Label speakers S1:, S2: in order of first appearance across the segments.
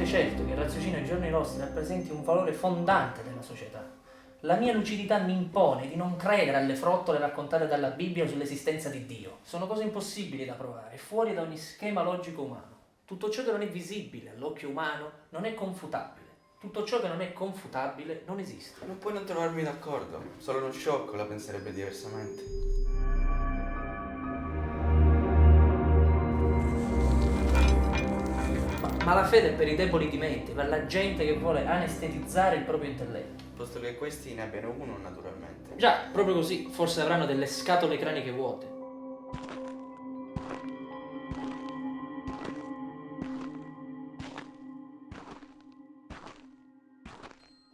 S1: assolutamente certo che il raziocinio ai giorni nostri rappresenti un valore fondante della società. La mia lucidità mi impone di non credere alle frottole raccontate dalla Bibbia sull'esistenza di Dio. Sono cose impossibili da provare, fuori da ogni schema logico umano. Tutto ciò che non è visibile all'occhio umano non è confutabile. Tutto ciò che non è confutabile non esiste.
S2: Non puoi non trovarmi d'accordo, solo uno sciocco la penserebbe diversamente.
S1: Ma la fede è per i deboli di mente, per la gente che vuole anestetizzare il proprio intelletto.
S2: Posto che questi ne abbiano uno, naturalmente.
S1: Già, proprio così, forse avranno delle scatole craniche vuote.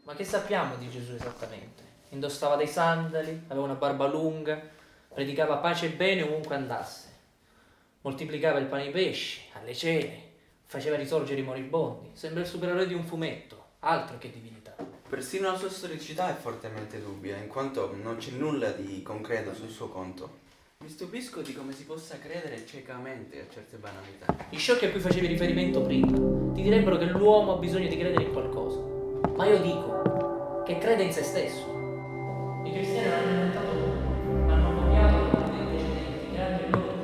S1: Ma che sappiamo di Gesù esattamente? Indossava dei sandali, aveva una barba lunga, predicava pace e bene ovunque andasse. Moltiplicava il pane e i pesci, alle cene, faceva risorgere i moribondi. Sembra il supereroe di un fumetto, altro che divinità.
S2: Persino la sua storicità è fortemente dubbia, in quanto non c'è nulla di concreto sul suo conto. Mi stupisco di come si possa credere ciecamente a certe banalità.
S1: Gli sciocchi a cui facevi riferimento prima ti direbbero che l'uomo ha bisogno di credere in qualcosa. Ma io dico che crede in se stesso. I cristiani non hanno inventato nulla, hanno copiato dei precedenti, grandi e loro.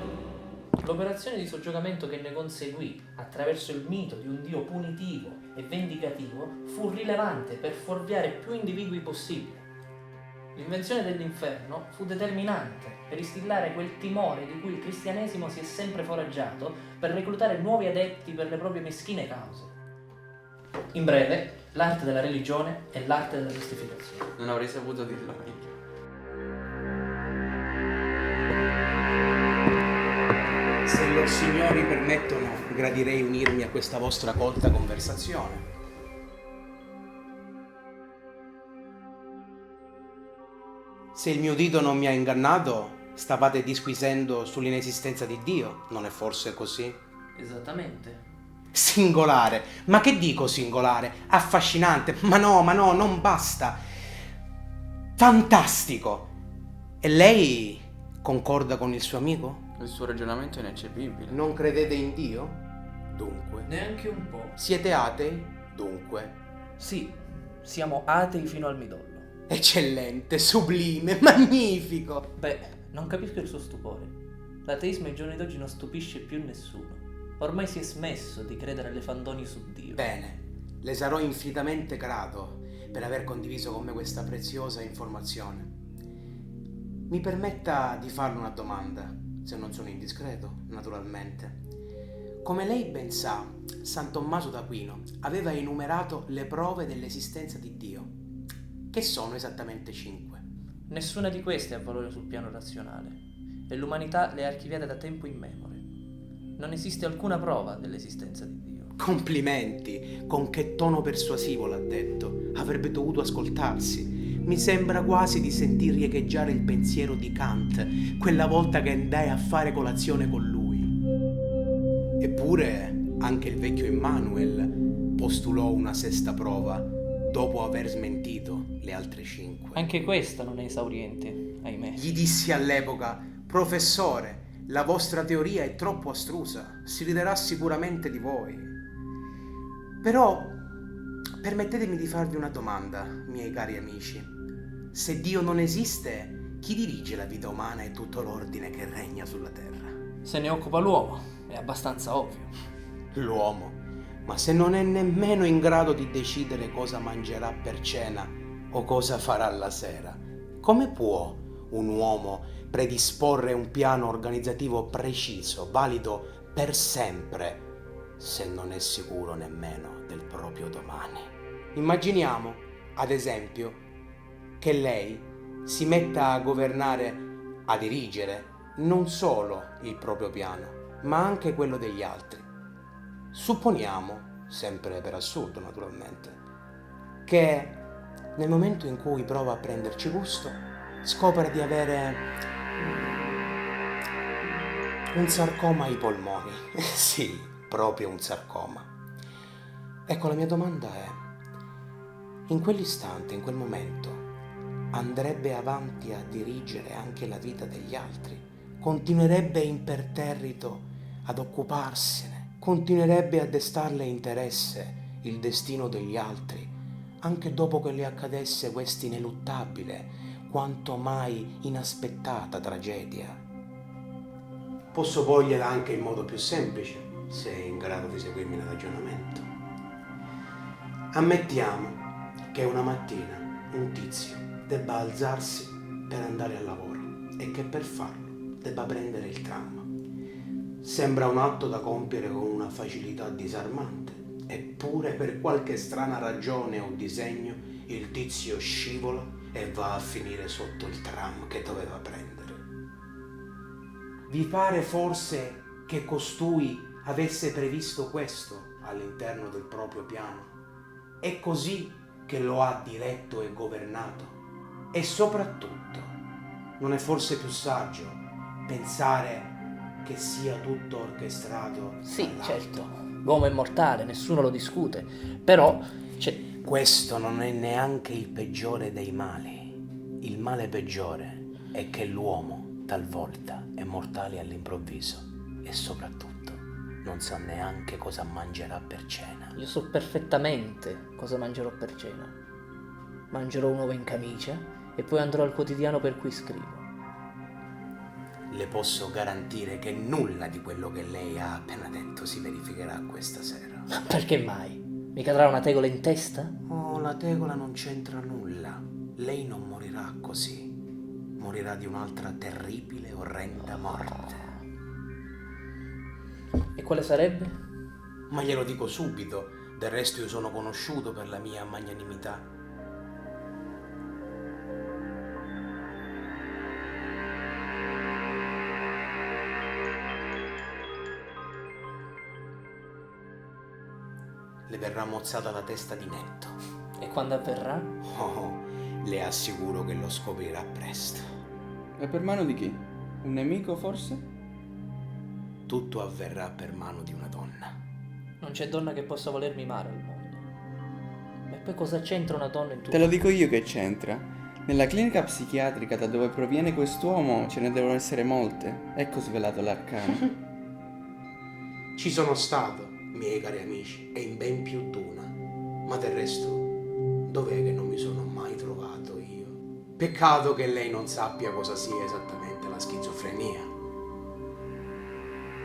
S1: L'operazione di soggiogamento che ne conseguì attraverso il mito di un Dio punitivo e vendicativo fu rilevante per fuorviare più individui possibile. L'invenzione dell'inferno fu determinante per instillare quel timore di cui il cristianesimo si è sempre foraggiato per reclutare nuovi adepti per le proprie meschine cause. In breve, l'arte della religione è l'arte della giustificazione.
S2: Non avrei saputo dirlo meglio.
S3: Se loro signori permettono, gradirei unirmi a questa vostra colta conversazione. Se il mio dito non mi ha ingannato, stavate disquisendo sull'inesistenza di Dio, non è forse così?
S1: Esattamente.
S3: Singolare, ma che dico singolare? Affascinante, ma no, non basta. Fantastico. E lei concorda con il suo amico?
S2: Il suo ragionamento è ineccepibile.
S3: Non credete in Dio? Dunque.
S1: Neanche un po'.
S3: Siete atei? Dunque.
S1: Sì, siamo atei fino al midollo.
S3: Eccellente, sublime, magnifico.
S1: Beh, non capisco il suo stupore. L'ateismo ai giorni d'oggi non stupisce più nessuno. Ormai si è smesso di credere alle fandonie su Dio.
S3: Bene, le sarò infinitamente grato per aver condiviso con me questa preziosa informazione. Mi permetta di farle una domanda, se non sono indiscreto, naturalmente. Come lei ben sa, San Tommaso d'Aquino aveva enumerato le prove dell'esistenza di Dio, che sono esattamente 5.
S1: Nessuna di queste ha valore sul piano razionale e l'umanità le ha archiviate da tempo immemore. Non esiste alcuna prova dell'esistenza di Dio.
S3: Complimenti, con che tono persuasivo l'ha detto. Avrebbe dovuto ascoltarsi. Mi sembra quasi di sentir riecheggiare il pensiero di Kant quella volta che andai a fare colazione con lui. Eppure anche il vecchio Immanuel postulò una sesta prova dopo aver smentito le altre 5.
S1: Anche questa non è esauriente, ahimè.
S3: Gli dissi all'epoca: professore, la vostra teoria è troppo astrusa, si riderà sicuramente di voi. Però permettetemi di farvi una domanda, miei cari amici. Se Dio non esiste, chi dirige la vita umana e tutto l'ordine che regna sulla terra?
S1: Se ne occupa l'uomo, è abbastanza ovvio.
S3: L'uomo. Ma se non è nemmeno in grado di decidere cosa mangerà per cena o cosa farà la sera, come può un uomo predisporre un piano organizzativo preciso, valido per sempre, se non è sicuro nemmeno del proprio domani? Immaginiamo, ad esempio, che lei si metta a governare, a dirigere non solo il proprio piano, ma anche quello degli altri. Supponiamo, sempre per assurdo naturalmente, che nel momento in cui prova a prenderci gusto, scopre di avere un sarcoma ai polmoni. Sì, proprio un sarcoma. Ecco, la mia domanda è: in quell'istante, in quel momento, andrebbe avanti a dirigere anche la vita degli altri? Continuerebbe imperterrito ad occuparsene? Continuerebbe a destarle interesse il destino degli altri, anche dopo che le accadesse questa ineluttabile, quanto mai inaspettata tragedia. Posso porgliela anche in modo più semplice, se è in grado di seguirmi nel ragionamento. Ammettiamo che una mattina un tizio debba alzarsi per andare al lavoro e che per farlo debba prendere il tram. Sembra un atto da compiere con una facilità disarmante, eppure per qualche strana ragione o disegno il tizio scivola e va a finire sotto il tram che doveva prendere. Vi pare forse che costui avesse previsto questo all'interno del proprio piano? È così che lo ha diretto e governato? E soprattutto, non è forse più saggio pensare che sia tutto orchestrato?
S1: Sì,
S3: dall'alto?
S1: certo, l'uomo è mortale, nessuno lo discute, però c'è...
S3: Questo non è neanche il peggiore dei mali. Il male peggiore è che l'uomo talvolta è mortale all'improvviso e soprattutto non sa neanche cosa mangerà per cena.
S1: Io so perfettamente cosa mangerò per cena. Mangerò un uovo in camicia e poi andrò al quotidiano per cui scrivo.
S3: Le posso garantire che nulla di quello che lei ha appena detto si verificherà questa sera.
S1: Perché mai? Mi cadrà una tegola in testa?
S3: Oh, la tegola non c'entra nulla. Lei non morirà così. Morirà di un'altra terribile, orrenda morte.
S1: E quale sarebbe?
S3: Ma glielo dico subito, del resto io sono conosciuto per la mia magnanimità. Le verrà mozzata la testa di netto.
S1: E quando avverrà?
S3: Oh, le assicuro che lo scoprirà presto.
S2: E per mano di chi? Un nemico forse?
S3: Tutto avverrà per mano di una donna.
S1: Non c'è donna che possa volermi male al mondo. E poi cosa c'entra una donna in tutto?
S2: Te lo dico io che c'entra. Nella clinica psichiatrica da dove proviene quest'uomo ce ne devono essere molte. Ecco svelato l'arcano.
S3: Ci sono stato, miei cari amici, e in ben più d'una. Ma del resto, dov'è che non mi sono mai trovato io? Peccato che lei non sappia cosa sia esattamente la schizofrenia.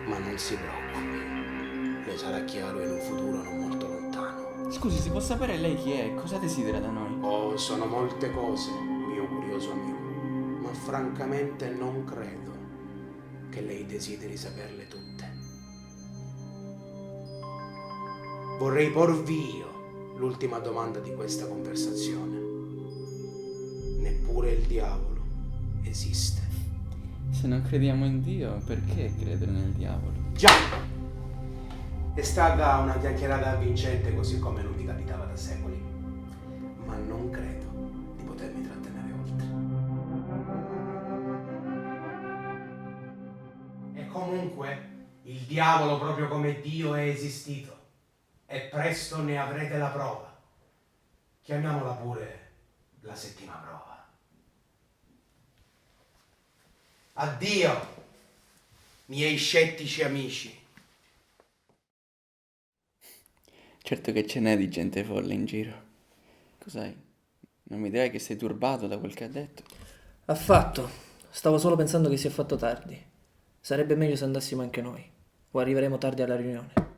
S3: Ma non si preoccupi, le sarà chiaro in un futuro non molto lontano.
S2: Scusi, si può sapere lei chi è? Cosa desidera da noi?
S3: Oh, sono molte cose, mio curioso amico, ma francamente non credo che lei desideri saperle tutte. Vorrei porvi io l'ultima domanda di questa conversazione. Neppure il diavolo esiste.
S2: Se non crediamo in Dio, perché credere nel diavolo?
S3: Già! È stata una chiacchierata avvincente così come non mi capitava da secoli, ma non credo di potermi trattenere oltre. E comunque, il diavolo proprio come Dio è esistito, e presto ne avrete la prova. Chiamiamola pure la settima prova. Addio, miei scettici amici.
S2: Certo che ce n'è di gente folle in giro. Cos'hai? Non mi dirai che sei turbato da quel che ha detto?
S1: Affatto. Stavo solo pensando che si è fatto tardi. Sarebbe meglio se andassimo anche noi. O arriveremo tardi alla riunione.